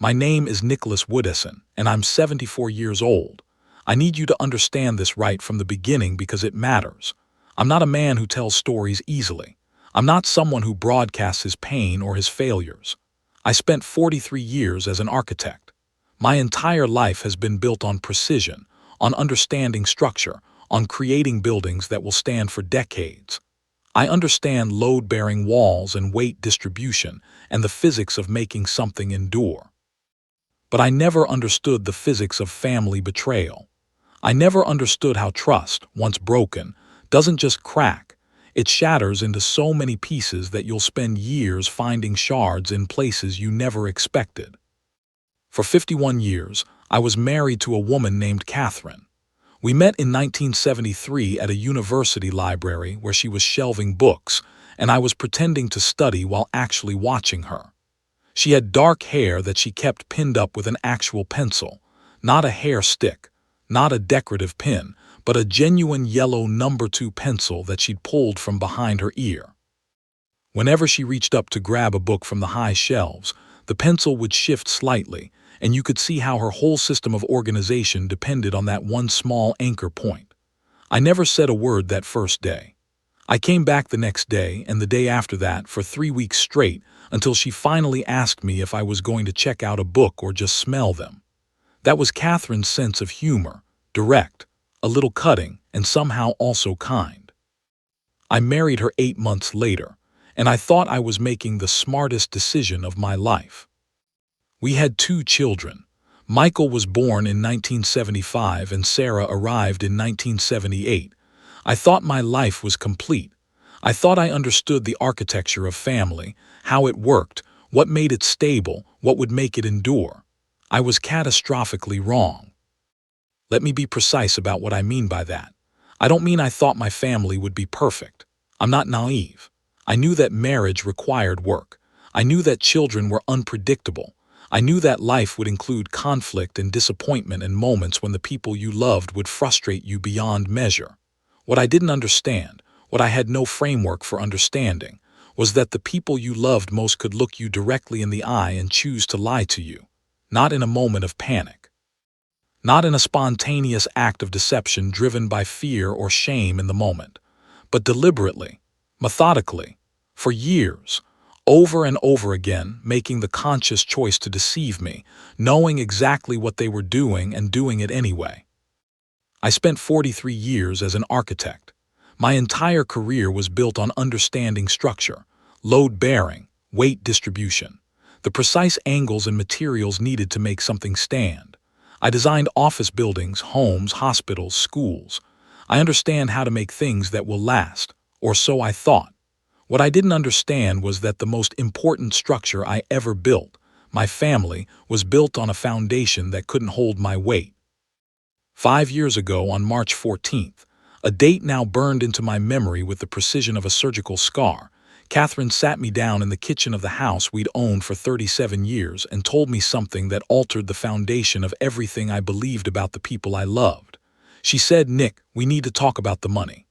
My name is Nicholas Woodison, and I'm 74 years old. I need you to understand this right from the beginning because it matters. I'm not a man who tells stories easily. I'm not someone who broadcasts his pain or his failures. I spent 43 years as an architect. My entire life has been built on precision, on understanding structure, on creating buildings that will stand for decades. I understand load-bearing walls and weight distribution and the physics of making something endure. But I never understood the physics of family betrayal. I never understood how trust, once broken, doesn't just crack. It shatters into so many pieces that you'll spend years finding shards in places you never expected. For 51 years, I was married to a woman named Catherine. We met in 1973 at a university library where she was shelving books, and I was pretending to study while actually watching her. She had dark hair that she kept pinned up with an actual pencil, not a hair stick, not a decorative pin, but a genuine yellow #2 pencil that she'd pulled from behind her ear. Whenever she reached up to grab a book from the high shelves, the pencil would shift slightly, and you could see how her whole system of organization depended on that one small anchor point. I never said a word that first day. I came back the next day and the day after that for 3 weeks straight until she finally asked me if I was going to check out a book or just smell them. That was Catherine's sense of humor, direct, a little cutting, and somehow also kind. I married her 8 months later, and I thought I was making the smartest decision of my life. We had 2 children. Michael was born in 1975 and Sarah arrived in 1978. I thought my life was complete. I thought I understood the architecture of family, how it worked, what made it stable, what would make it endure. I was catastrophically wrong. Let me be precise about what I mean by that. I don't mean I thought my family would be perfect. I'm not naive. I knew that marriage required work. I knew that children were unpredictable. I knew that life would include conflict and disappointment and moments when the people you loved would frustrate you beyond measure. What I didn't understand, what I had no framework for understanding, was that the people you loved most could look you directly in the eye and choose to lie to you, not in a moment of panic, not in a spontaneous act of deception driven by fear or shame in the moment, but deliberately, methodically, for years, over and over again, making the conscious choice to deceive me, knowing exactly what they were doing and doing it anyway. I spent 43 years as an architect. My entire career was built on understanding structure, load-bearing, weight distribution, the precise angles and materials needed to make something stand. I designed office buildings, homes, hospitals, schools. I understand how to make things that will last, or so I thought. What I didn't understand was that the most important structure I ever built, my family, was built on a foundation that couldn't hold my weight. 5 years ago on March 14th, a date now burned into my memory with the precision of a surgical scar, Catherine sat me down in the kitchen of the house we'd owned for 37 years and told me something that altered the foundation of everything I believed about the people I loved. She said, "Nick, we need to talk about the money."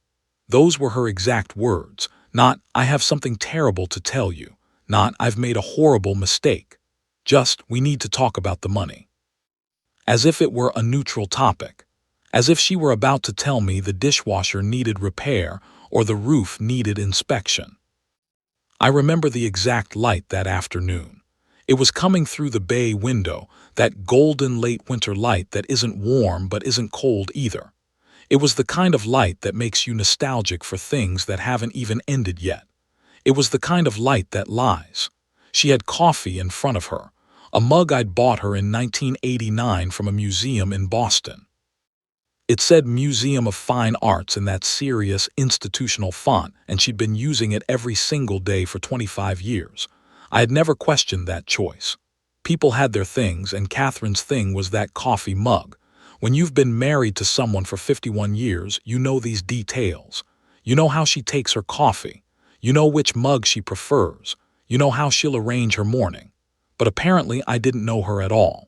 Those were her exact words, not, "I have something terrible to tell you," not, "I've made a horrible mistake." Just, "We need to talk about the money." As if it were a neutral topic. As if she were about to tell me the dishwasher needed repair or the roof needed inspection. I remember the exact light that afternoon. It was coming through the bay window, that golden late winter light that isn't warm but isn't cold either. It was the kind of light that makes you nostalgic for things that haven't even ended yet. It was the kind of light that lies. She had coffee in front of her, a mug I'd bought her in 1989 from a museum in Boston. It said Museum of Fine Arts in that serious, institutional font, and she'd been using it every single day for 25 years. I had never questioned that choice. People had their things, and Catherine's thing was that coffee mug. When you've been married to someone for 51 years, you know these details. You know how she takes her coffee. You know which mug she prefers. You know how she'll arrange her morning. But apparently I didn't know her at all.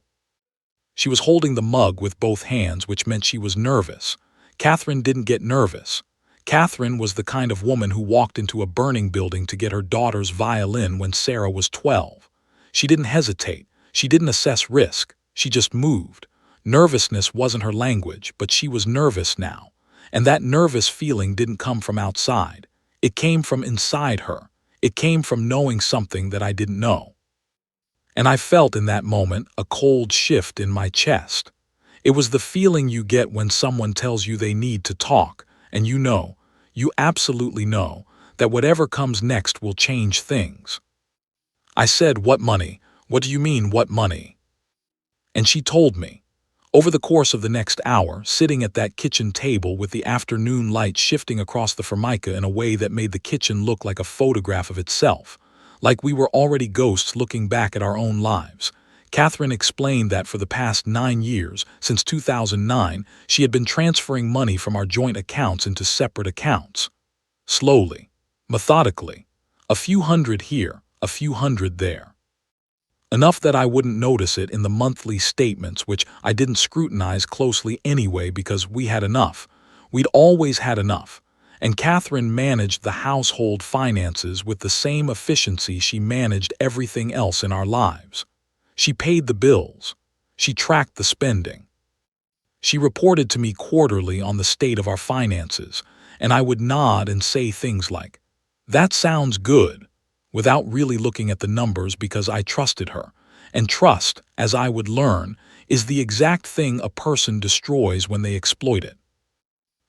She was holding the mug with both hands, which meant she was nervous. Catherine didn't get nervous. Catherine was the kind of woman who walked into a burning building to get her daughter's violin when Sarah was 12. She didn't hesitate. She didn't assess risk, she just moved. Nervousness wasn't her language, but she was nervous now. And that nervous feeling didn't come from outside. It came from inside her. It came from knowing something that I didn't know. And I felt in that moment a cold shift in my chest. It was the feeling you get when someone tells you they need to talk, and you absolutely know, that whatever comes next will change things. I said, "What money? What do you mean, what money?" And she told me. Over the course of the next hour, sitting at that kitchen table with the afternoon light shifting across the formica in a way that made the kitchen look like a photograph of itself, like we were already ghosts looking back at our own lives, Catherine explained that for the past 9 years, since 2009, she had been transferring money from our joint accounts into separate accounts. Slowly, methodically, a few hundred here, a few hundred there. Enough that I wouldn't notice it in the monthly statements, which I didn't scrutinize closely anyway because we had enough. We'd always had enough. And Catherine managed the household finances with the same efficiency she managed everything else in our lives. She paid the bills. She tracked the spending. She reported to me quarterly on the state of our finances, and I would nod and say things like, "That sounds good," without really looking at the numbers because I trusted her. And trust, as I would learn, is the exact thing a person destroys when they exploit it.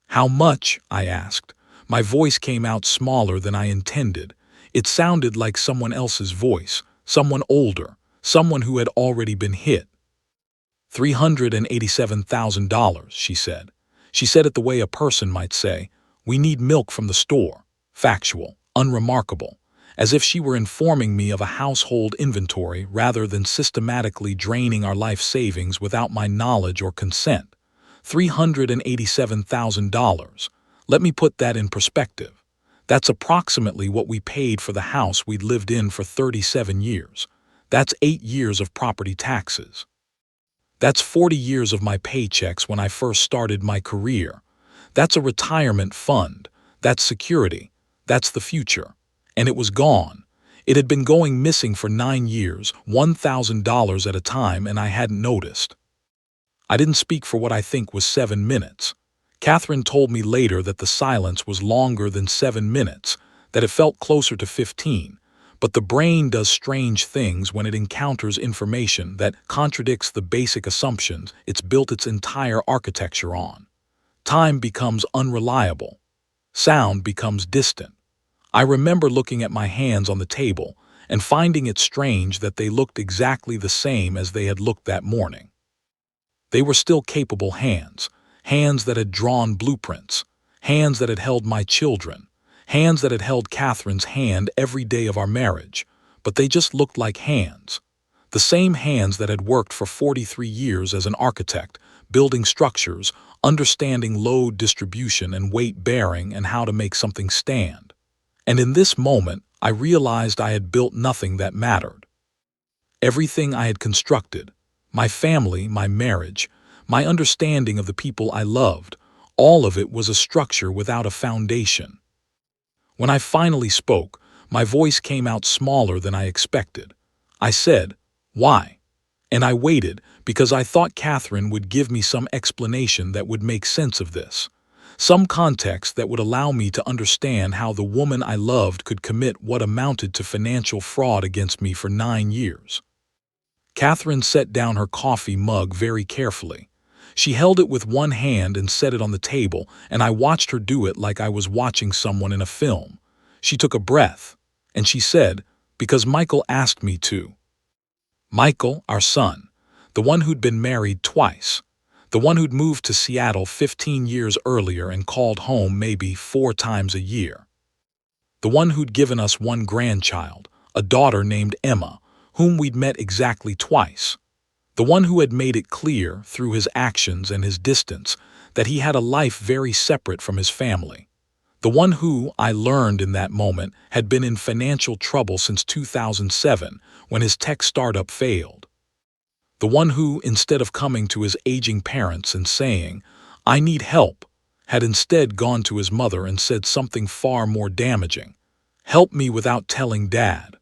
"How much?" I asked. My voice came out smaller than I intended. It sounded like someone else's voice, someone older, someone who had already been hit. $387,000, she said. She said it the way a person might say, "We need milk from the store." Factual, unremarkable, as if she were informing me of a household inventory rather than systematically draining our life savings without my knowledge or consent. $387,000. Let me put that in perspective. That's approximately what we paid for the house we'd lived in for 37 years. That's 8 years of property taxes. That's 40 years of my paychecks when I first started my career. That's a retirement fund. That's security. That's the future. And it was gone. It had been going missing for 9 years, $1,000 at a time, and I hadn't noticed. I didn't speak for what I think was 7 minutes. Catherine told me later that the silence was longer than 7 minutes, that it felt closer to 15. But the brain does strange things when it encounters information that contradicts the basic assumptions it's built its entire architecture on. Time becomes unreliable. Sound becomes distant. I remember looking at my hands on the table and finding it strange that they looked exactly the same as they had looked that morning. They were still capable hands, hands that had drawn blueprints, hands that had held my children, hands that had held Catherine's hand every day of our marriage, but they just looked like hands. The same hands that had worked for 43 years as an architect, building structures, understanding load distribution and weight bearing and how to make something stand. And in this moment, I realized I had built nothing that mattered. Everything I had constructed, my family, my marriage, my understanding of the people I loved, all of it was a structure without a foundation. When I finally spoke, my voice came out smaller than I expected. I said, "Why?" And I waited because I thought Catherine would give me some explanation that would make sense of this. Some context that would allow me to understand how the woman I loved could commit what amounted to financial fraud against me for 9 years. Catherine set down her coffee mug very carefully. She held it with one hand and set it on the table, and I watched her do it like I was watching someone in a film. She took a breath, and she said, "Because Michael asked me to." Michael, our son, the one who'd been married twice, the one who'd moved to Seattle 15 years earlier and called home maybe 4 times a year. The one who'd given us one grandchild, a daughter named Emma, whom we'd met exactly twice. The one who had made it clear, through his actions and his distance, that he had a life very separate from his family. The one who, I learned in that moment, had been in financial trouble since 2007, when his tech startup failed. The one who, instead of coming to his aging parents and saying, "I need help," had instead gone to his mother and said something far more damaging, "Help me without telling Dad."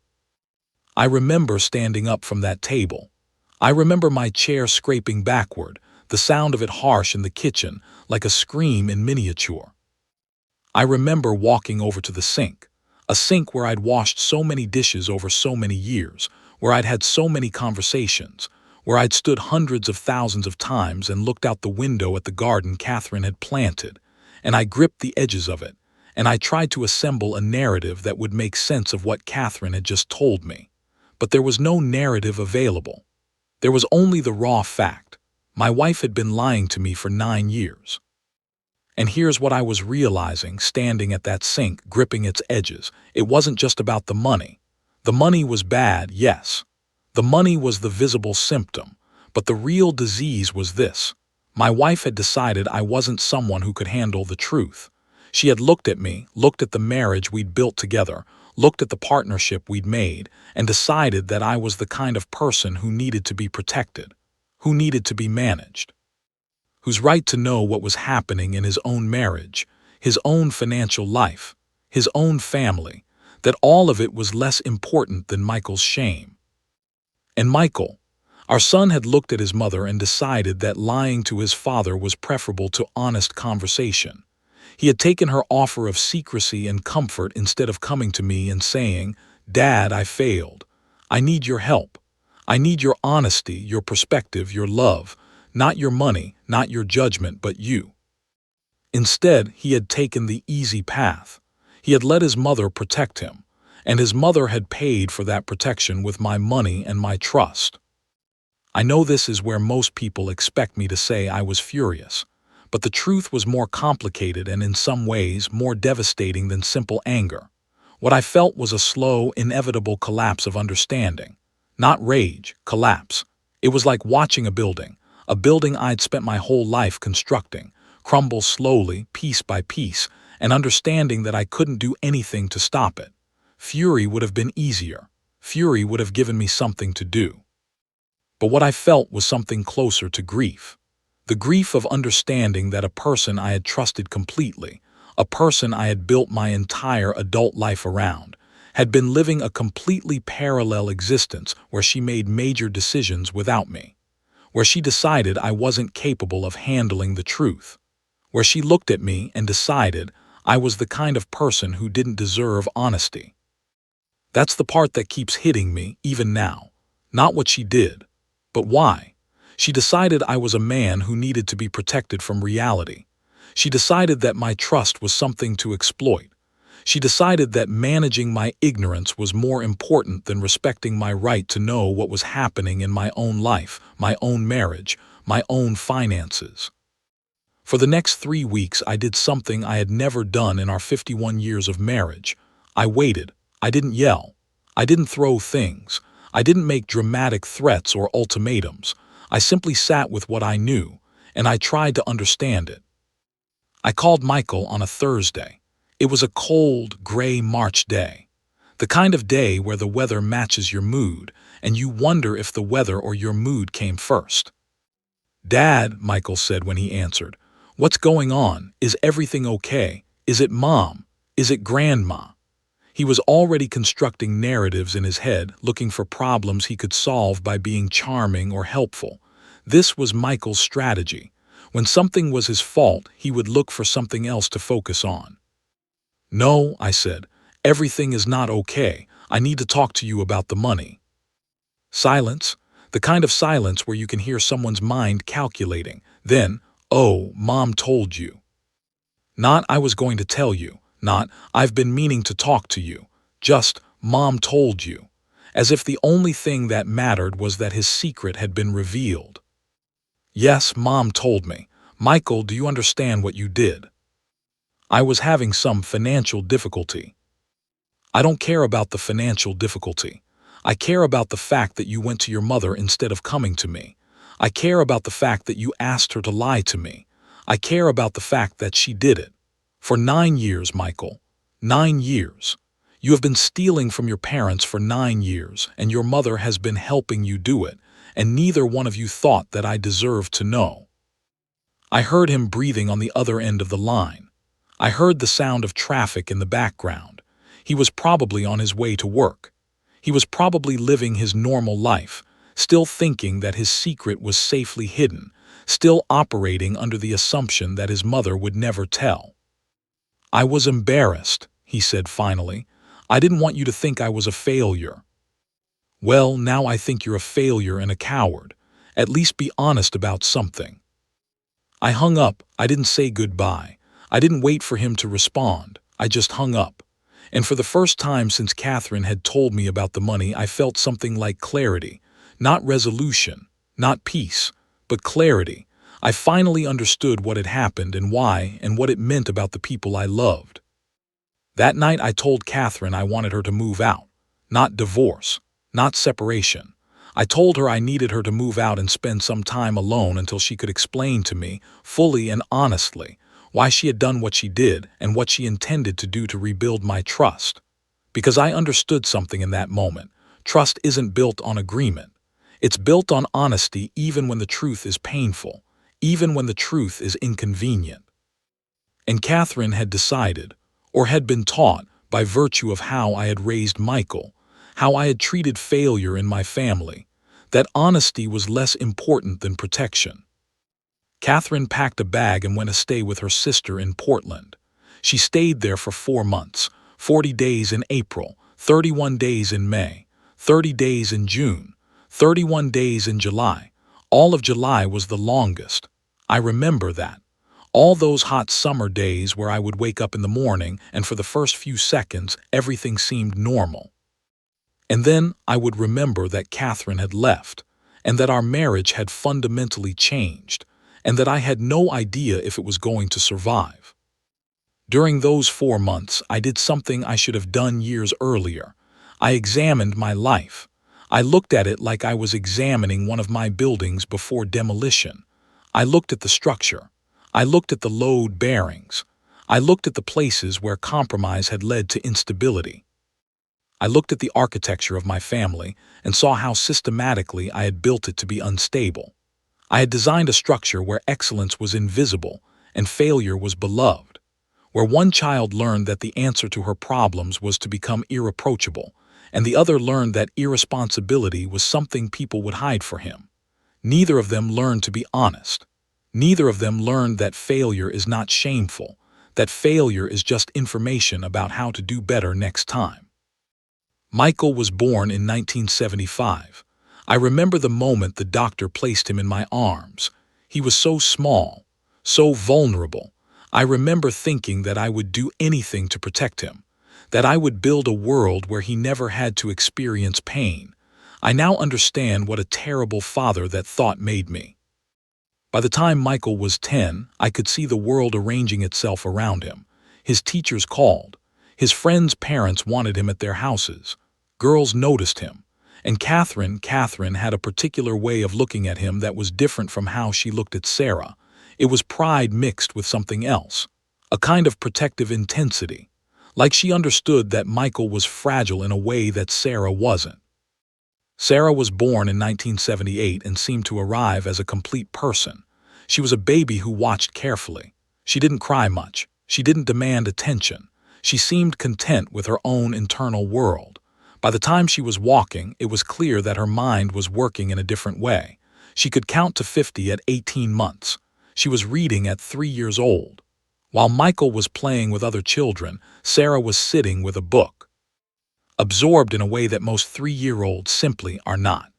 I remember standing up from that table. I remember my chair scraping backward, the sound of it harsh in the kitchen, like a scream in miniature. I remember walking over to the sink, a sink where I'd washed so many dishes over so many years, where I'd had so many conversations, where I'd stood hundreds of thousands of times and looked out the window at the garden Catherine had planted, and I gripped the edges of it, and I tried to assemble a narrative that would make sense of what Catherine had just told me. But there was no narrative available. There was only the raw fact. My wife had been lying to me for 9 years. And here's what I was realizing standing at that sink, gripping its edges. It wasn't just about the money. The money was bad, yes. The money was the visible symptom. But the real disease was this. My wife had decided I wasn't someone who could handle the truth. She had looked at me, looked at the marriage we'd built together, looked at the partnership we'd made, and decided that I was the kind of person who needed to be protected, who needed to be managed, whose right to know what was happening in his own marriage, his own financial life, his own family, that all of it was less important than Michael's shame. And Michael, our son, had looked at his mother and decided that lying to his father was preferable to honest conversation. He had taken her offer of secrecy and comfort instead of coming to me and saying, "Dad, I failed. I need your help. I need your honesty, your perspective, your love. Not your money, not your judgment, but you." Instead, he had taken the easy path. He had let his mother protect him, and his mother had paid for that protection with my money and my trust. I know this is where most people expect me to say I was furious, but the truth was more complicated and in some ways more devastating than simple anger. What I felt was a slow, inevitable collapse of understanding. Not rage, collapse. It was like watching a building I'd spent my whole life constructing, crumble slowly, piece by piece, and understanding that I couldn't do anything to stop it. Fury would have been easier. Fury would have given me something to do. But what I felt was something closer to grief. The grief of understanding that a person I had trusted completely, a person I had built my entire adult life around, had been living a completely parallel existence where she made major decisions without me, where she decided I wasn't capable of handling the truth, where she looked at me and decided I was the kind of person who didn't deserve honesty. That's the part that keeps hitting me, even now. Not what she did, but why. She decided I was a man who needed to be protected from reality. She decided that my trust was something to exploit. She decided that managing my ignorance was more important than respecting my right to know what was happening in my own life, my own marriage, my own finances. For the next 3 weeks, I did something I had never done in our 51 years of marriage. I waited. I didn't yell. I didn't throw things. I didn't make dramatic threats or ultimatums. I simply sat with what I knew, and I tried to understand it. I called Michael on a Thursday. It was a cold, gray March day. The kind of day where the weather matches your mood, and you wonder if the weather or your mood came first. "Dad," Michael said when he answered, "what's going on? Is everything okay? Is it Mom? Is it Grandma?" He was already constructing narratives in his head, looking for problems he could solve by being charming or helpful. This was Michael's strategy. When something was his fault, he would look for something else to focus on. "No," I said, "everything is not okay. I need to talk to you about the money." Silence. The kind of silence where you can hear someone's mind calculating. Then, "Oh, Mom told you." Not, "I was going to tell you." Not, "I've been meaning to talk to you." Just, "Mom told you." As if the only thing that mattered was that his secret had been revealed. "Yes, Mom told me. Michael, do you understand what you did?" "I was having some financial difficulty." "I don't care about the financial difficulty. I care about the fact that you went to your mother instead of coming to me. I care about the fact that you asked her to lie to me. I care about the fact that she did it. For 9 years, Michael. 9 years. You have been stealing from your parents for 9 years, and your mother has been helping you do it, and neither one of you thought that I deserved to know." I heard him breathing on the other end of the line. I heard the sound of traffic in the background. He was probably on his way to work. He was probably living his normal life, still thinking that his secret was safely hidden, still operating under the assumption that his mother would never tell. "I was embarrassed," he said finally. "I didn't want you to think I was a failure." "Well, now I think you're a failure and a coward. At least be honest about something." I hung up. I didn't say goodbye. I didn't wait for him to respond. I just hung up. And for the first time since Catherine had told me about the money, I felt something like clarity. Not resolution, not peace, but clarity. I finally understood what had happened and why and what it meant about the people I loved. That night I told Catherine I wanted her to move out. Not divorce, not separation. I told her I needed her to move out and spend some time alone until she could explain to me, fully and honestly, why she had done what she did and what she intended to do to rebuild my trust. Because I understood something in that moment. Trust isn't built on agreement. It's built on honesty even when the truth is painful, even when the truth is inconvenient. And Catherine had decided, or had been taught by virtue of how I had raised Michael, how I had treated failure in my family, that honesty was less important than protection. Catherine packed a bag and went to stay with her sister in Portland. She stayed there for 4 months, 40 days in April, 31 days in May, 30 days in June, 31 days in July. All of July was the longest. I remember that. All those hot summer days where I would wake up in the morning and for the first few seconds everything seemed normal. And then I would remember that Catherine had left, and that our marriage had fundamentally changed, and that I had no idea if it was going to survive. During those 4 months, I did something I should have done years earlier. I examined my life. I looked at it like I was examining one of my buildings before demolition. I looked at the structure. I looked at the load bearings. I looked at the places where compromise had led to instability. I looked at the architecture of my family and saw how systematically I had built it to be unstable. I had designed a structure where excellence was invisible and failure was beloved, where one child learned that the answer to her problems was to become irreproachable, and the other learned that irresponsibility was something people would hide for him. Neither of them learned to be honest. Neither of them learned that failure is not shameful, that failure is just information about how to do better next time. Michael was born in 1975. I remember the moment the doctor placed him in my arms. He was so small, so vulnerable. I remember thinking that I would do anything to protect him, that I would build a world where he never had to experience pain. I now understand what a terrible father that thought made me. By the time Michael was 10, I could see the world arranging itself around him. His teachers called. His friends' parents wanted him at their houses. Girls noticed him. And Catherine had a particular way of looking at him that was different from how she looked at Sarah. It was pride mixed with something else, a kind of protective intensity, like she understood that Michael was fragile in a way that Sarah wasn't. Sarah was born in 1978 and seemed to arrive as a complete person. She was a baby who watched carefully. She didn't cry much. She didn't demand attention. She seemed content with her own internal world. By the time she was walking, it was clear that her mind was working in a different way. She could count to 50 at 18 months. She was reading at 3 years old. While Michael was playing with other children, Sarah was sitting with a book, absorbed in a way that most 3-year-olds simply are not.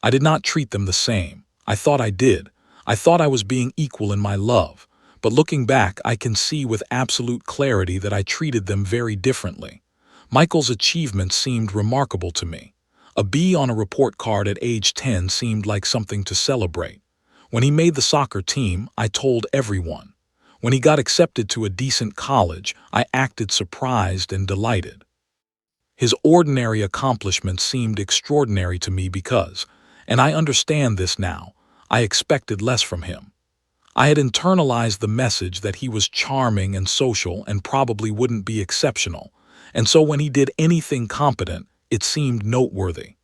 I did not treat them the same. I thought I did. I thought I was being equal in my love. But looking back, I can see with absolute clarity that I treated them very differently. Michael's achievements seemed remarkable to me. A B on a report card at age 10 seemed like something to celebrate. When he made the soccer team, I told everyone. When he got accepted to a decent college, I acted surprised and delighted. His ordinary accomplishments seemed extraordinary to me because, and I understand this now, I expected less from him. I had internalized the message that he was charming and social and probably wouldn't be exceptional, and so when he did anything competent, it seemed noteworthy.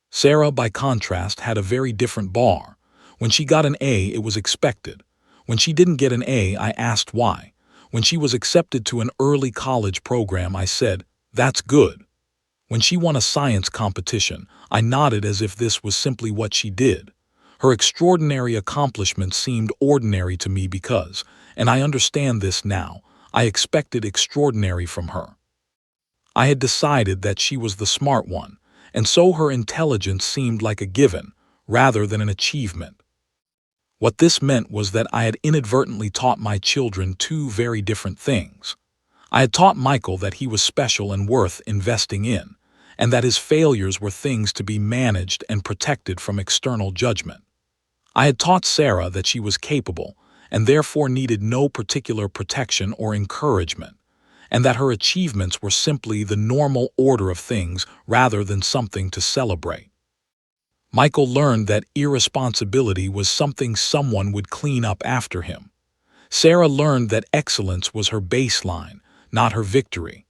Sarah, by contrast, had a very different bar. When she got an A, it was expected. When she didn't get an A, I asked why. When she was accepted to an early college program, I said, "That's good." When she won a science competition, I nodded as if this was simply what she did. Her extraordinary accomplishments seemed ordinary to me because, and I understand this now, I expected extraordinary from her. I had decided that she was the smart one, and so her intelligence seemed like a given, rather than an achievement. What this meant was that I had inadvertently taught my children two very different things. I had taught Michael that he was special and worth investing in, and that his failures were things to be managed and protected from external judgment. I had taught Sarah that she was capable, and therefore needed no particular protection or encouragement, and that her achievements were simply the normal order of things rather than something to celebrate. Michael learned that irresponsibility was something someone would clean up after him. Sarah learned that excellence was her baseline, not her victory.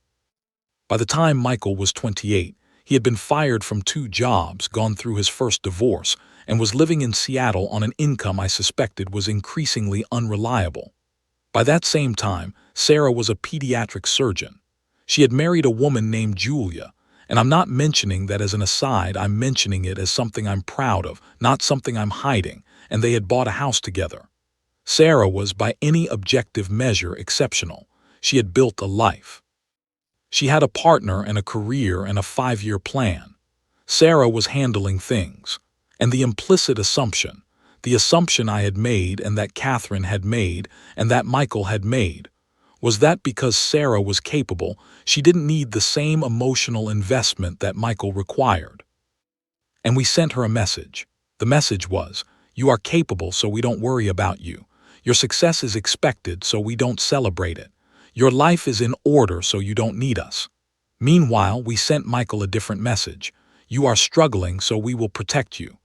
By the time Michael was 28, he had been fired from 2 jobs, gone through his first divorce, and was living in Seattle on an income I suspected was increasingly unreliable. By that same time, Sarah was a pediatric surgeon. She had married a woman named Julia, and I'm not mentioning that as an aside, I'm mentioning it as something I'm proud of, not something I'm hiding, and they had bought a house together. Sarah was, by any objective measure, exceptional. She had built a life. She had a partner and a career and a 5-year plan. Sarah was handling things. And the assumption I had made and that Catherine had made and that Michael had made, was that because Sarah was capable, she didn't need the same emotional investment that Michael required. And we sent her a message. The message was, "You are capable, so we don't worry about you. Your success is expected, so we don't celebrate it. Your life is in order, so you don't need us." Meanwhile, we sent Michael a different message. "You are struggling, so we will protect you.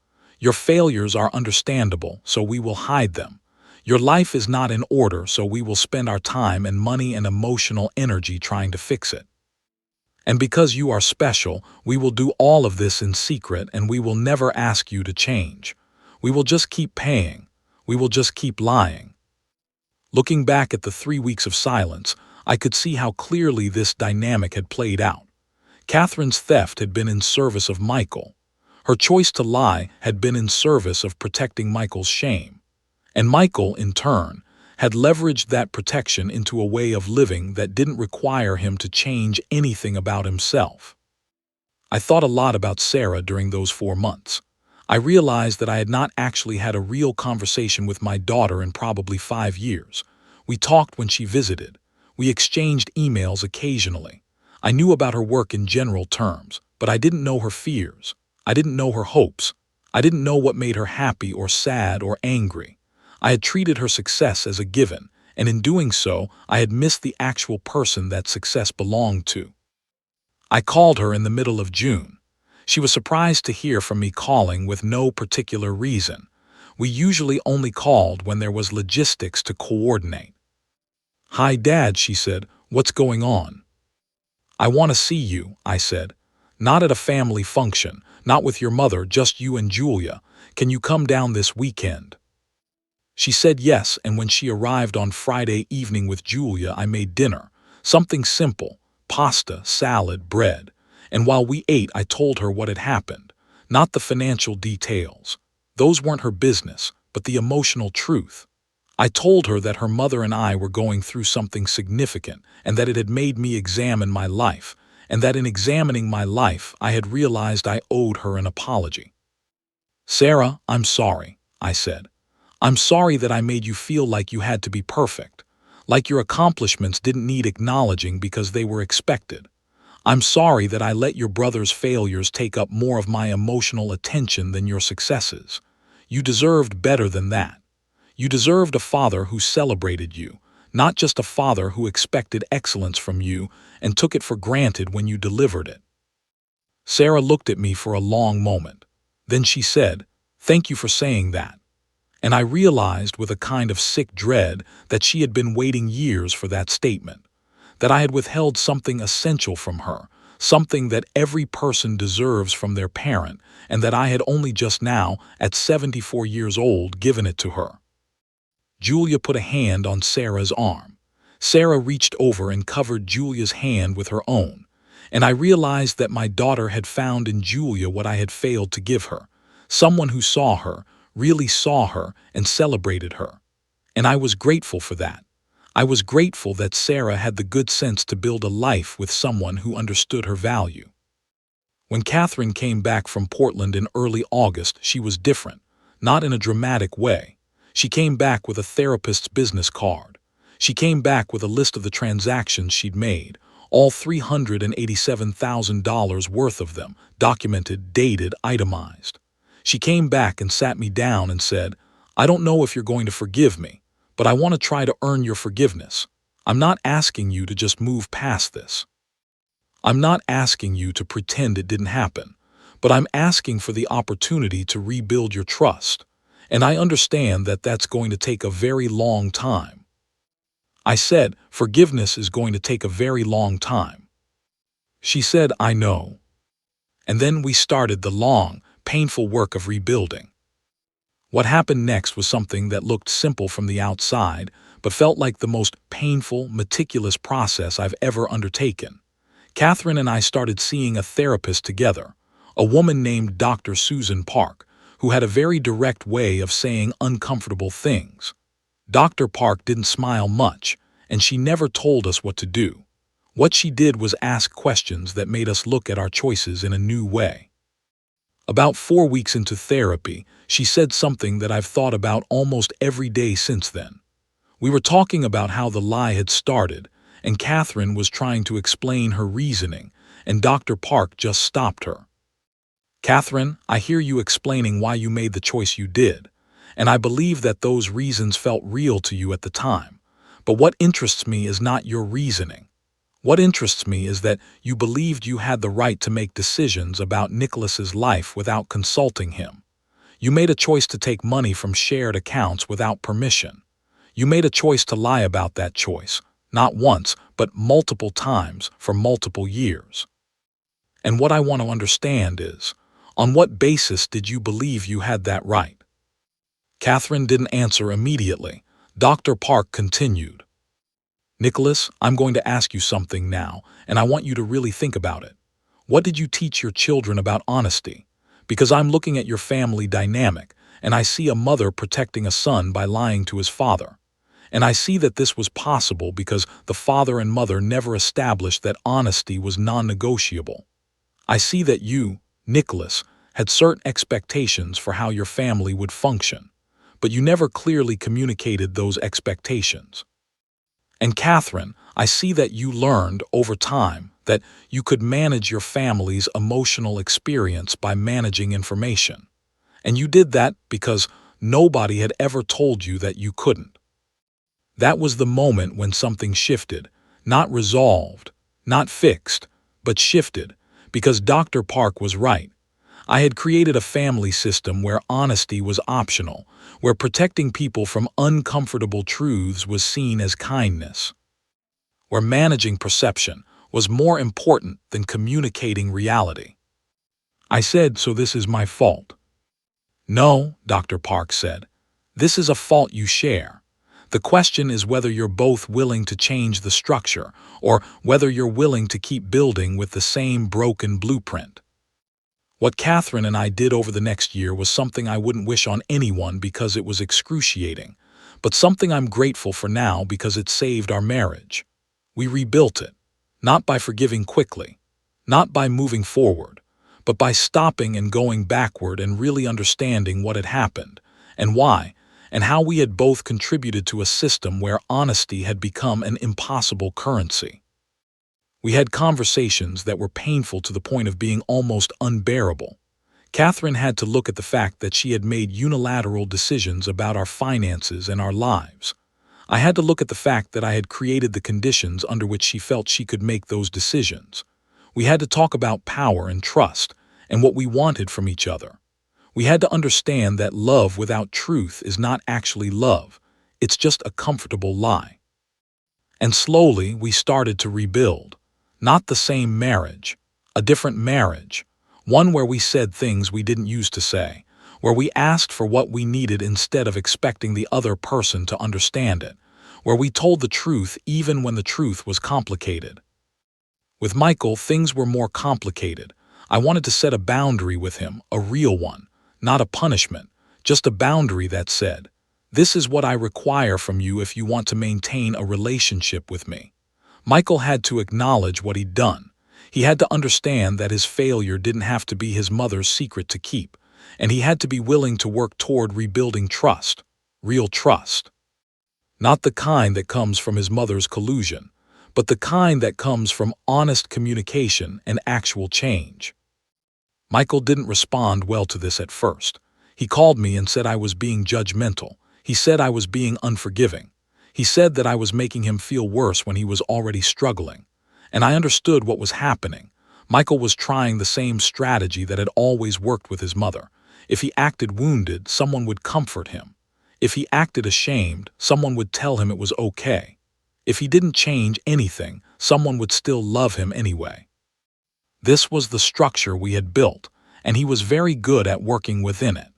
Your failures are understandable, so we will hide them. Your life is not in order, so we will spend our time and money and emotional energy trying to fix it. And because you are special, we will do all of this in secret and we will never ask you to change. We will just keep paying. We will just keep lying." Looking back at the 3 weeks of silence, I could see how clearly this dynamic had played out. Catherine's theft had been in service of Michael. Her choice to lie had been in service of protecting Michael's shame. And Michael, in turn, had leveraged that protection into a way of living that didn't require him to change anything about himself. I thought a lot about Sarah during those 4 months. I realized that I had not actually had a real conversation with my daughter in probably 5 years. We talked when she visited. We exchanged emails occasionally. I knew about her work in general terms, but I didn't know her fears. I didn't know her hopes. I didn't know what made her happy or sad or angry. I had treated her success as a given, and in doing so, I had missed the actual person that success belonged to. I called her in the middle of June. She was surprised to hear from me calling with no particular reason. We usually only called when there was logistics to coordinate. "Hi, Dad," she said. "What's going on?" "I want to see you," I said. "Not at a family function, not with your mother, just you and Julia. Can you come down this weekend?" She said yes, and when she arrived on Friday evening with Julia, I made dinner. Something simple: pasta, salad, bread. And while we ate, I told her what had happened. Not the financial details. Those weren't her business, but the emotional truth. I told her that her mother and I were going through something significant, and that it had made me examine my life, and that in examining my life, I had realized I owed her an apology. "Sarah, I'm sorry," I said. "I'm sorry that I made you feel like you had to be perfect, like your accomplishments didn't need acknowledging because they were expected. I'm sorry that I let your brother's failures take up more of my emotional attention than your successes. You deserved better than that. You deserved a father who celebrated you, not just a father who expected excellence from you and took it for granted when you delivered it." Sarah looked at me for a long moment. Then she said, "Thank you for saying that." And I realized with a kind of sick dread that she had been waiting years for that statement, that I had withheld something essential from her, something that every person deserves from their parent, and that I had only just now, at 74 years old, given it to her. Julia put a hand on Sarah's arm. Sarah reached over and covered Julia's hand with her own, And I realized that my daughter had found in Julia what I had failed to give her, someone who saw her, really saw her, and celebrated her. And I was grateful for that. I was grateful that Sarah had the good sense to build a life with someone who understood her value. When Catherine came back from Portland in early August, she was different, not in a dramatic way. She came back with a therapist's business card. She came back with a list of the transactions she'd made, all $387,000 worth of them, documented, dated, itemized. She came back and sat me down and said, "I don't know if you're going to forgive me, but I want to try to earn your forgiveness. I'm not asking you to just move past this. I'm not asking you to pretend it didn't happen, but I'm asking for the opportunity to rebuild your trust. And I understand that that's going to take a very long time." I said, "Forgiveness is going to take a very long time." She said, "I know." And then we started the long, painful work of rebuilding. What happened next was something that looked simple from the outside, but felt like the most painful, meticulous process I've ever undertaken. Catherine and I started seeing a therapist together, a woman named Dr. Susan Park, who had a very direct way of saying uncomfortable things. Dr. Park didn't smile much, and she never told us what to do. What she did was ask questions that made us look at our choices in a new way. About 4 weeks into therapy, she said something that I've thought about almost every day since then. We were talking about how the lie had started, and Catherine was trying to explain her reasoning, and Dr. Park just stopped her. "Catherine, I hear you explaining why you made the choice you did, and I believe that those reasons felt real to you at the time. But what interests me is not your reasoning. What interests me is that you believed you had the right to make decisions about Nicholas's life without consulting him. You made a choice to take money from shared accounts without permission. You made a choice to lie about that choice, not once, but multiple times for multiple years. And what I want to understand is, on what basis did you believe you had that right?" Catherine didn't answer immediately. Dr. Park continued, "Nicholas, I'm going to ask you something now, and I want you to really think about it. What did you teach your children about honesty? Because I'm looking at your family dynamic, and I see a mother protecting a son by lying to his father. And I see that this was possible because the father and mother never established that honesty was non-negotiable. I see that you, Nicholas, had certain expectations for how your family would function, but you never clearly communicated those expectations. And Catherine, I see that you learned over time that you could manage your family's emotional experience by managing information. And you did that because nobody had ever told you that you couldn't. That was the moment when something shifted, not resolved, not fixed, but shifted, because Dr. Park was right. I had created a family system where honesty was optional, where protecting people from uncomfortable truths was seen as kindness, where managing perception was more important than communicating reality. I said, "So this is my fault?" "No," Dr. Park said. "This is a fault you share. The question is whether you're both willing to change the structure or whether you're willing to keep building with the same broken blueprint." What Catherine and I did over the next year was something I wouldn't wish on anyone because it was excruciating, but something I'm grateful for now because it saved our marriage. We rebuilt it, not by forgiving quickly, not by moving forward, but by stopping and going backward and really understanding what had happened, and why, and how we had both contributed to a system where honesty had become an impossible currency. We had conversations that were painful to the point of being almost unbearable. Catherine had to look at the fact that she had made unilateral decisions about our finances and our lives. I had to look at the fact that I had created the conditions under which she felt she could make those decisions. We had to talk about power and trust and what we wanted from each other. We had to understand that love without truth is not actually love. It's just a comfortable lie. And slowly we started to rebuild. Not the same marriage, a different marriage. One where we said things we didn't used to say, where we asked for what we needed instead of expecting the other person to understand it, where we told the truth even when the truth was complicated. With Michael, things were more complicated. I wanted to set a boundary with him, a real one, not a punishment, just a boundary that said, "This is what I require from you if you want to maintain a relationship with me." Michael had to acknowledge what he'd done. He had to understand that his failure didn't have to be his mother's secret to keep, and he had to be willing to work toward rebuilding trust, real trust. Not the kind that comes from his mother's collusion, but the kind that comes from honest communication and actual change. Michael didn't respond well to this at first. He called me and said I was being judgmental. He said I was being unforgiving. He said that I was making him feel worse when he was already struggling. And I understood what was happening. Michael was trying the same strategy that had always worked with his mother. If he acted wounded, someone would comfort him. If he acted ashamed, someone would tell him it was okay. If he didn't change anything, someone would still love him anyway. This was the structure we had built, and he was very good at working within it.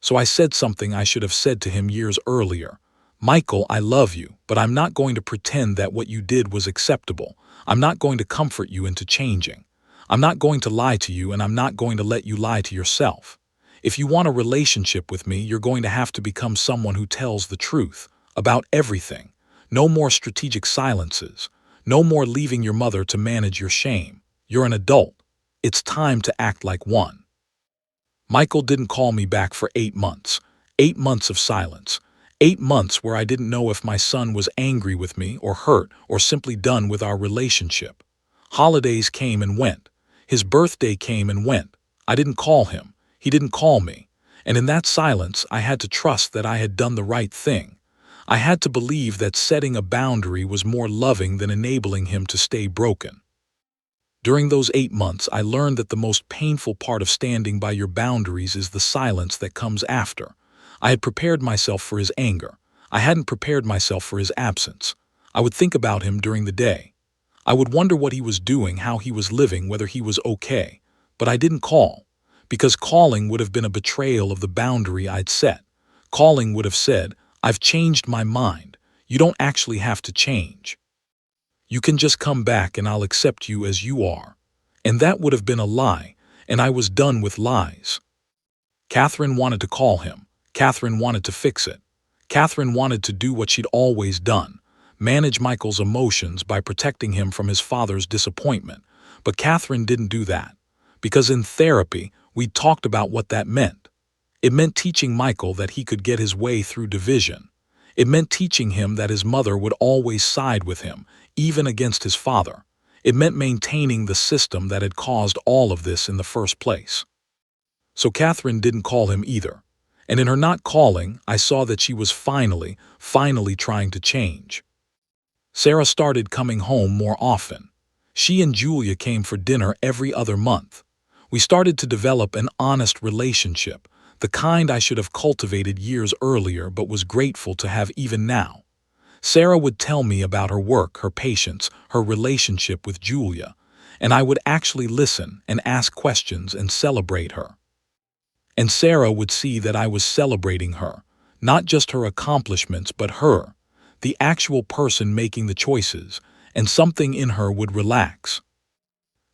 So I said something I should have said to him years earlier. "Michael, I love you, but I'm not going to pretend that what you did was acceptable. I'm not going to comfort you into changing. I'm not going to lie to you, and I'm not going to let you lie to yourself. If you want a relationship with me, you're going to have to become someone who tells the truth about everything. No more strategic silences. No more leaving your mother to manage your shame. You're an adult. It's time to act like one." Michael didn't call me back for 8 months. 8 months of silence. 8 months where I didn't know if my son was angry with me or hurt or simply done with our relationship. Holidays came and went. His birthday came and went. I didn't call him. He didn't call me. And in that silence, I had to trust that I had done the right thing. I had to believe that setting a boundary was more loving than enabling him to stay broken. During those 8 months, I learned that the most painful part of standing by your boundaries is the silence that comes after. I had prepared myself for his anger. I hadn't prepared myself for his absence. I would think about him during the day. I would wonder what he was doing, how he was living, whether he was okay. But I didn't call, because calling would have been a betrayal of the boundary I'd set. Calling would have said, "I've changed my mind. You don't actually have to change. You can just come back and I'll accept you as you are." And that would have been a lie, and I was done with lies. Catherine wanted to call him. Catherine wanted to fix it. Catherine wanted to do what she'd always done, manage Michael's emotions by protecting him from his father's disappointment. But Catherine didn't do that, because in therapy, we talked about what that meant. It meant teaching Michael that he could get his way through division. It meant teaching him that his mother would always side with him, even against his father. It meant maintaining the system that had caused all of this in the first place. So Catherine didn't call him either. And in her not calling, I saw that she was finally trying to change. Sarah started coming home more often. She and Julia came for dinner every other month. We started to develop an honest relationship, the kind I should have cultivated years earlier but was grateful to have even now. Sarah would tell me about her work, her patients, her relationship with Julia, and I would actually listen and ask questions and celebrate her. And Sarah would see that I was celebrating her, not just her accomplishments, but her, the actual person making the choices, and something in her would relax.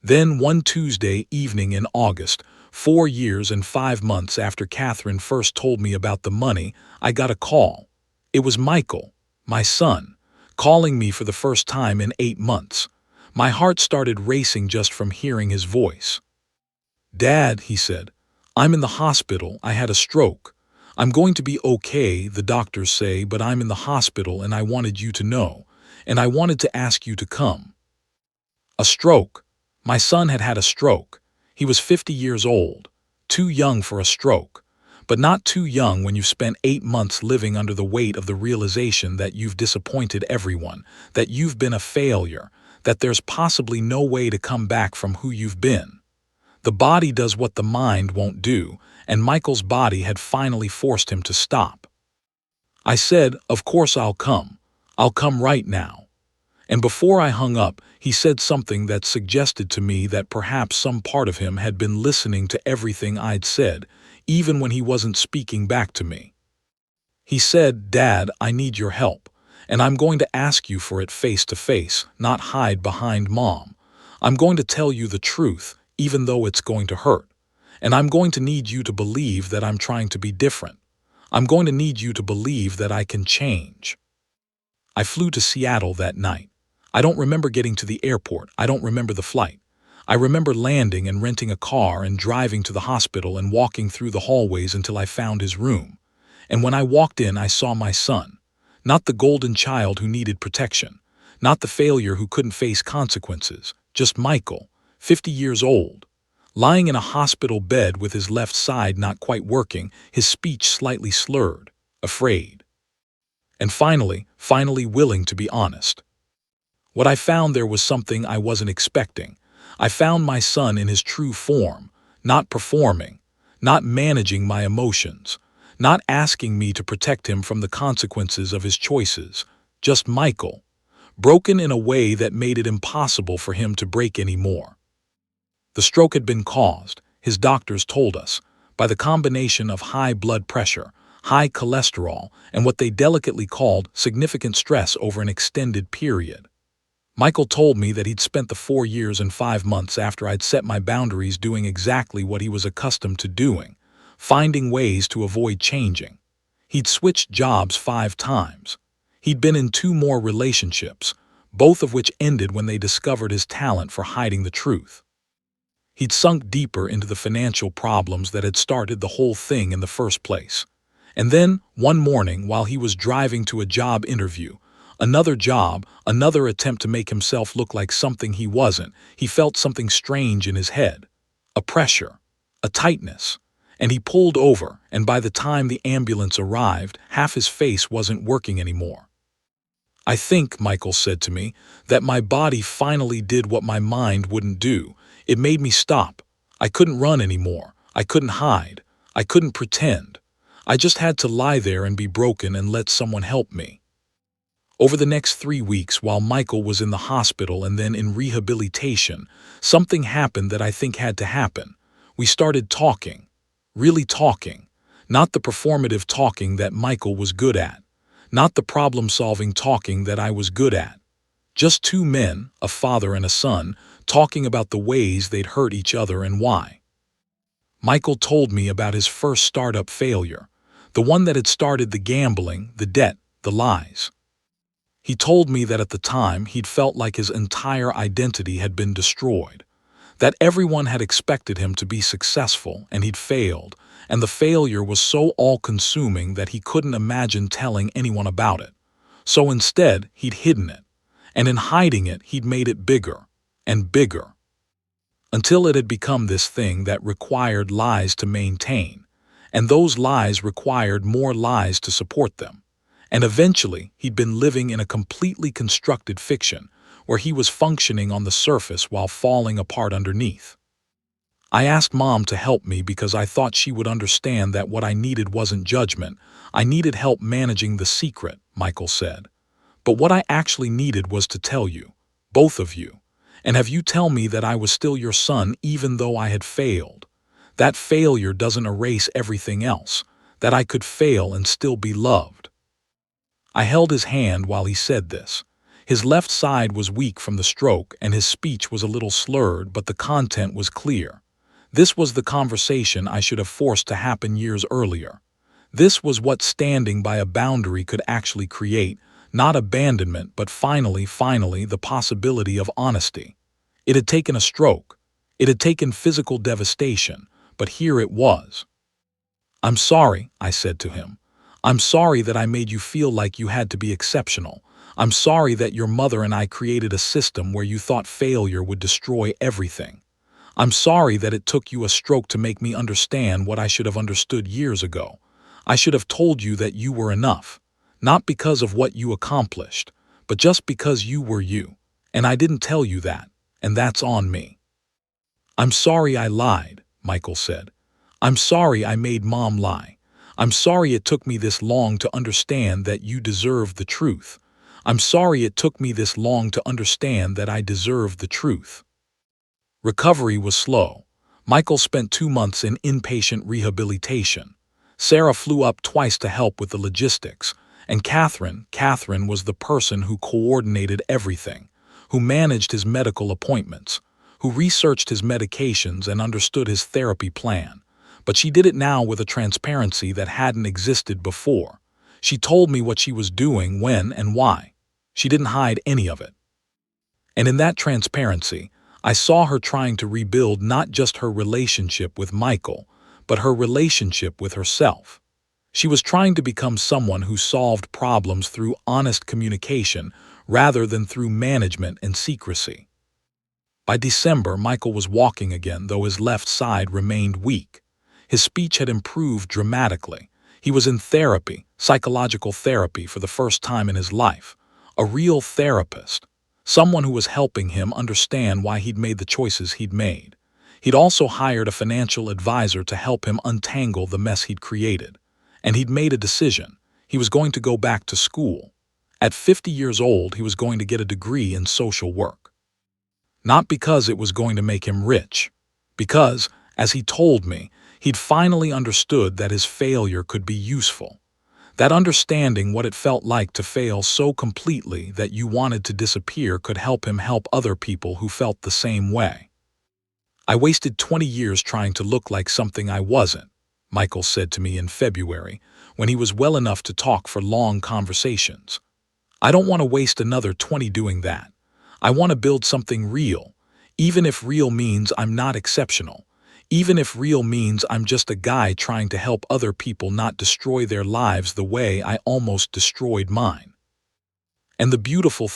Then one Tuesday evening in August, 4 years and 5 months after Catherine first told me about the money, I got a call. It was Michael, my son, calling me for the first time in 8 months. My heart started racing just from hearing his voice. "Dad," he said, "I'm in the hospital. I had a stroke. I'm going to be okay, the doctors say, but I'm in the hospital and I wanted you to know, and I wanted to ask you to come." A stroke. My son had had a stroke. He was 50 years old. Too young for a stroke. But not too young when you've spent 8 months living under the weight of the realization that you've disappointed everyone, that you've been a failure, that there's possibly no way to come back from who you've been. The body does what the mind won't do, and Michael's body had finally forced him to stop. I said, "Of course I'll come. I'll come right now." And before I hung up, he said something that suggested to me that perhaps some part of him had been listening to everything I'd said, even when he wasn't speaking back to me. He said, "Dad, I need your help, and I'm going to ask you for it face to face, not hide behind Mom. I'm going to tell you the truth, even though it's going to hurt. And I'm going to need you to believe that I'm trying to be different. I'm going to need you to believe that I can change. I flew to Seattle that night. I don't remember getting to the airport. I don't remember the flight. I remember landing and renting a car and driving to the hospital and walking through the hallways until I found his room. And when I walked in, I saw my son. Not the golden child who needed protection. Not the failure who couldn't face consequences. Just Michael, 50 years old. Lying in a hospital bed with his left side not quite working, his speech slightly slurred. Afraid. And finally willing to be honest. What I found there was something I wasn't expecting. I found my son in his true form, not performing, not managing my emotions, not asking me to protect him from the consequences of his choices. Just Michael, broken in a way that made it impossible for him to break anymore. The stroke had been caused, his doctors told us, by the combination of high blood pressure, high cholesterol, and what they delicately called significant stress over an extended period. Michael told me that he'd spent the 4 years and 5 months after I'd set my boundaries doing exactly what he was accustomed to doing, finding ways to avoid changing. He'd switched jobs 5 times. He'd been in 2 more relationships, both of which ended when they discovered his talent for hiding the truth. He'd sunk deeper into the financial problems that had started the whole thing in the first place. And then, one morning, while he was driving to a job interview, another job, another attempt to make himself look like something he wasn't, he felt something strange in his head. A pressure, a tightness. And he pulled over, and by the time the ambulance arrived, half his face wasn't working anymore. I think, Michael said to me, that my body finally did what my mind wouldn't do. It made me stop. I couldn't run anymore. I couldn't hide. I couldn't pretend. I just had to lie there and be broken and let someone help me. Over the next 3 weeks, while Michael was in the hospital and then in rehabilitation, something happened that I think had to happen. We started talking. Really talking. Not the performative talking that Michael was good at. Not the problem-solving talking that I was good at. Just 2 men, a father and a son, talking about the ways they'd hurt each other and why. Michael told me about his first startup failure, the one that had started the gambling, the debt, the lies. He told me that at the time he'd felt like his entire identity had been destroyed, that everyone had expected him to be successful and he'd failed, and the failure was so all-consuming that he couldn't imagine telling anyone about it. So instead, he'd hidden it, and in hiding it, he'd made it bigger and bigger, until it had become this thing that required lies to maintain, and those lies required more lies to support them. And eventually, he'd been living in a completely constructed fiction, where he was functioning on the surface while falling apart underneath. I asked Mom to help me because I thought she would understand that what I needed wasn't judgment. I needed help managing the secret, Michael said. But what I actually needed was to tell you, both of you, and have you tell me that I was still your son even though I had failed. That failure doesn't erase everything else, that I could fail and still be loved. I held his hand while he said this. His left side was weak from the stroke and his speech was a little slurred, but the content was clear. This was the conversation I should have forced to happen years earlier. This was what standing by a boundary could actually create, not abandonment, but finally, the possibility of honesty. It had taken a stroke. It had taken physical devastation, but here it was. I'm sorry, I said to him. I'm sorry that I made you feel like you had to be exceptional. I'm sorry that your mother and I created a system where you thought failure would destroy everything. I'm sorry that it took you a stroke to make me understand what I should have understood years ago. I should have told you that you were enough, not because of what you accomplished, but just because you were you. And I didn't tell you that, and that's on me. I'm sorry I lied, Michael said. I'm sorry I made Mom lie. I'm sorry it took me this long to understand that you deserve the truth. I'm sorry it took me this long to understand that I deserve the truth. Recovery was slow. Michael spent 2 months in inpatient rehabilitation. Sarah flew up twice to help with the logistics. And Catherine was the person who coordinated everything, who managed his medical appointments, who researched his medications and understood his therapy plan. But she did it now with a transparency that hadn't existed before. She told me what she was doing, when, and why. She didn't hide any of it. And in that transparency, I saw her trying to rebuild not just her relationship with Michael, but her relationship with herself. She was trying to become someone who solved problems through honest communication rather than through management and secrecy. By December, Michael was walking again, though his left side remained weak. His speech had improved dramatically. He was in therapy, psychological therapy, for the first time in his life. A real therapist. Someone who was helping him understand why he'd made the choices he'd made. He'd also hired a financial advisor to help him untangle the mess he'd created. And he'd made a decision. He was going to go back to school. At 50 years old, he was going to get a degree in social work. Not because it was going to make him rich. Because, as he told me, he'd finally understood that his failure could be useful. That understanding what it felt like to fail so completely that you wanted to disappear could help him help other people who felt the same way. I wasted 20 years trying to look like something I wasn't, Michael said to me in February, when he was well enough to talk for long conversations. I don't want to waste another 20 doing that. I want to build something real, even if real means I'm not exceptional, even if real means I'm just a guy trying to help other people not destroy their lives the way I almost destroyed mine. And the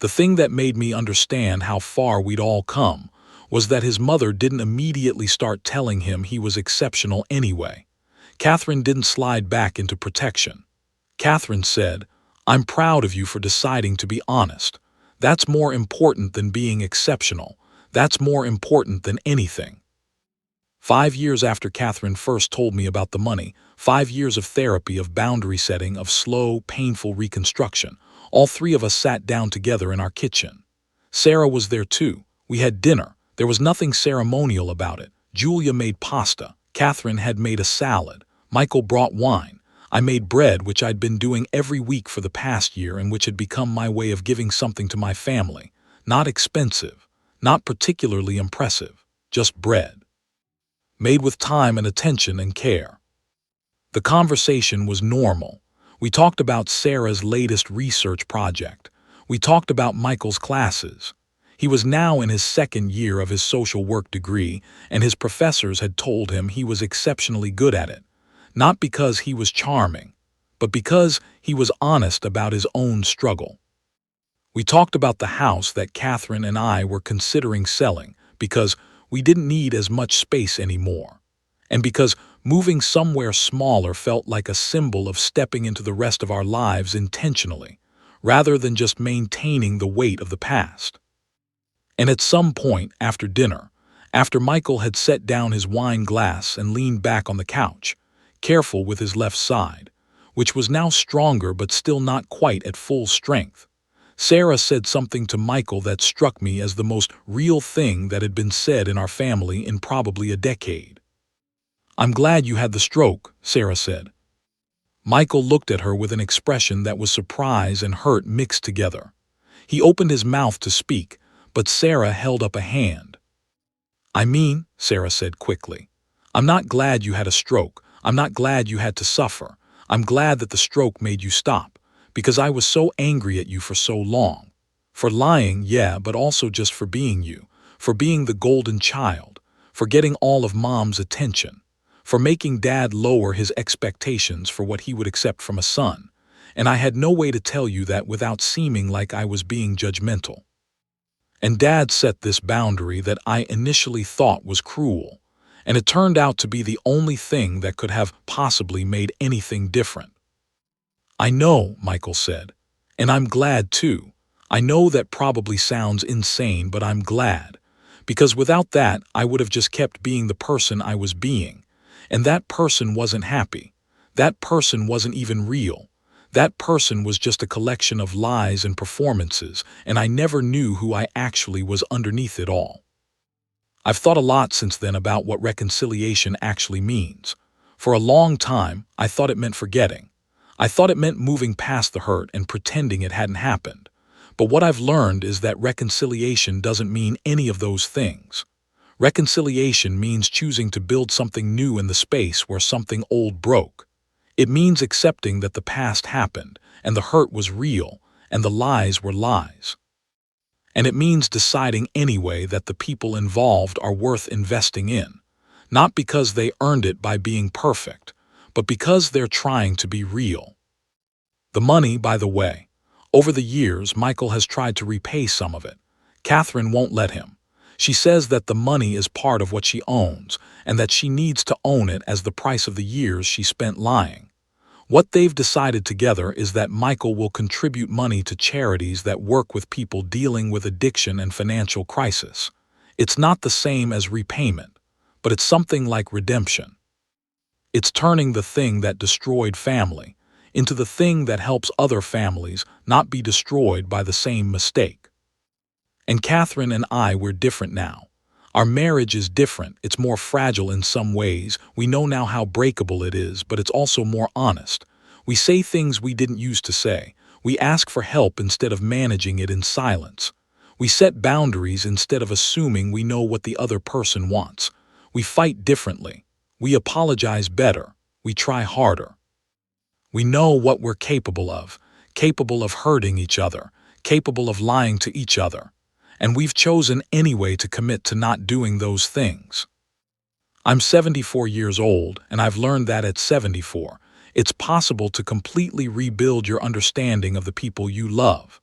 thing that made me understand how far we'd all come, was that his mother didn't immediately start telling him he was exceptional anyway. Catherine didn't slide back into protection. Catherine said, "I'm proud of you for deciding to be honest. That's more important than being exceptional. That's more important than anything." 5 years after Catherine first told me about the money, 5 years of therapy, of boundary setting, of slow, painful reconstruction, all three of us sat down together in our kitchen. Sarah was there too. We had dinner. There was nothing ceremonial about it. Julia made pasta. Catherine had made a salad. Michael brought wine. I made bread, which I'd been doing every week for the past year and which had become my way of giving something to my family. Not expensive, not particularly impressive, just bread. Made with time and attention and care. The conversation was normal. We talked about Sarah's latest research project. We talked about Michael's classes. He was now in his second year of his social work degree, and his professors had told him he was exceptionally good at it. Not because he was charming, but because he was honest about his own struggle. We talked about the house that Catherine and I were considering selling because we didn't need as much space anymore, and because moving somewhere smaller felt like a symbol of stepping into the rest of our lives intentionally, rather than just maintaining the weight of the past. And at some point after dinner, after Michael had set down his wine glass and leaned back on the couch, careful with his left side, which was now stronger but still not quite at full strength, Sarah said something to Michael that struck me as the most real thing that had been said in our family in probably a decade. "I'm glad you had the stroke," Sarah said. Michael looked at her with an expression that was surprise and hurt mixed together. He opened his mouth to speak, but Sarah held up a hand. "I mean," Sarah said quickly, "I'm not glad you had a stroke. I'm not glad you had to suffer. I'm glad that the stroke made you stop, because I was so angry at you for so long. For lying, yeah, but also just for being you, for being the golden child, for getting all of Mom's attention, for making Dad lower his expectations for what he would accept from a son. And I had no way to tell you that without seeming like I was being judgmental. And Dad set this boundary that I initially thought was cruel, and it turned out to be the only thing that could have possibly made anything different." "I know," Michael said, "and I'm glad too. I know that probably sounds insane, but I'm glad. Because without that, I would have just kept being the person I was being. And that person wasn't happy. That person wasn't even real. That person was just a collection of lies and performances, and I never knew who I actually was underneath it all." I've thought a lot since then about what reconciliation actually means. For a long time, I thought it meant forgetting. I thought it meant moving past the hurt and pretending it hadn't happened. But what I've learned is that reconciliation doesn't mean any of those things. Reconciliation means choosing to build something new in the space where something old broke. It means accepting that the past happened, and the hurt was real, and the lies were lies. And it means deciding anyway that the people involved are worth investing in, not because they earned it by being perfect, but because they're trying to be real. The money, by the way. Over the years, Michael has tried to repay some of it. Catherine won't let him. She says that the money is part of what she owns, and that she needs to own it as the price of the years she spent lying. What they've decided together is that Michael will contribute money to charities that work with people dealing with addiction and financial crisis. It's not the same as repayment, but it's something like redemption. It's turning the thing that destroyed family into the thing that helps other families not be destroyed by the same mistake. And Catherine and we're different now. Our marriage is different. It's more fragile in some ways. We know now how breakable it is, but it's also more honest. We say things we didn't used to say. We ask for help instead of managing it in silence. We set boundaries instead of assuming we know what the other person wants. We fight differently. We apologize better. We try harder. We know what we're capable of hurting each other, capable of lying to each other. And we've chosen anyway to commit to not doing those things. I'm 74 years old, and I've learned that at 74, it's possible to completely rebuild your understanding of the people you love.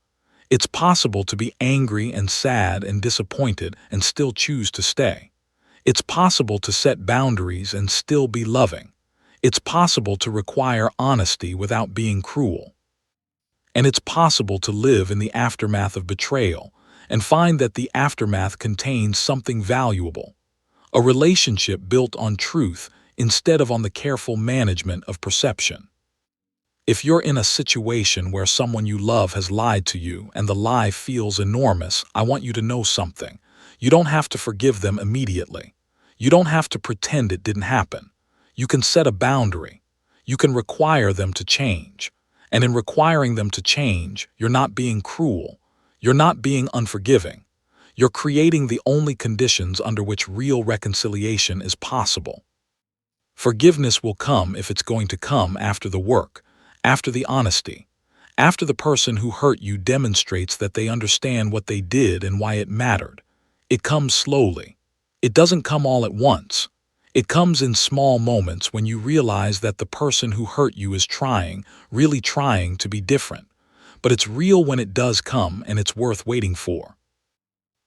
It's possible to be angry and sad and disappointed and still choose to stay. It's possible to set boundaries and still be loving. It's possible to require honesty without being cruel. And it's possible to live in the aftermath of betrayal and find that the aftermath contains something valuable, a relationship built on truth instead of on the careful management of perception. If you're in a situation where someone you love has lied to you and the lie feels enormous, I want you to know something. You don't have to forgive them immediately. You don't have to pretend it didn't happen. You can set a boundary. You can require them to change. And in requiring them to change, you're not being cruel. You're not being unforgiving. You're creating the only conditions under which real reconciliation is possible. Forgiveness will come if it's going to come after the work, after the honesty, after the person who hurt you demonstrates that they understand what they did and why it mattered. It comes slowly. It doesn't come all at once. It comes in small moments when you realize that the person who hurt you is trying, really trying to be different. But it's real when it does come, and it's worth waiting for.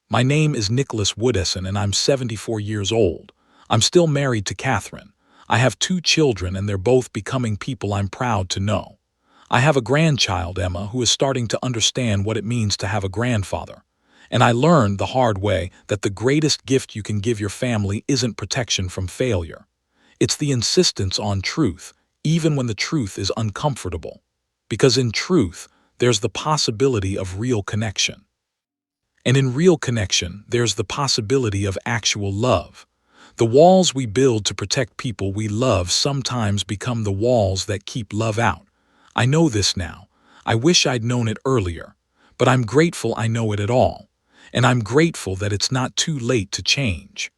My name is Nicholas Woodesson, and I'm 74 years old. I'm still married to Catherine. I have 2 children, and they're both becoming people I'm proud to know. I have a grandchild, Emma, who is starting to understand what it means to have a grandfather. And I learned the hard way that the greatest gift you can give your family isn't protection from failure. It's the insistence on truth, even when the truth is uncomfortable. Because in truth, there's the possibility of real connection. And in real connection, there's the possibility of actual love. The walls we build to protect people we love sometimes become the walls that keep love out. I know this now. I wish I'd known it earlier. But I'm grateful I know it at all. And I'm grateful that it's not too late to change.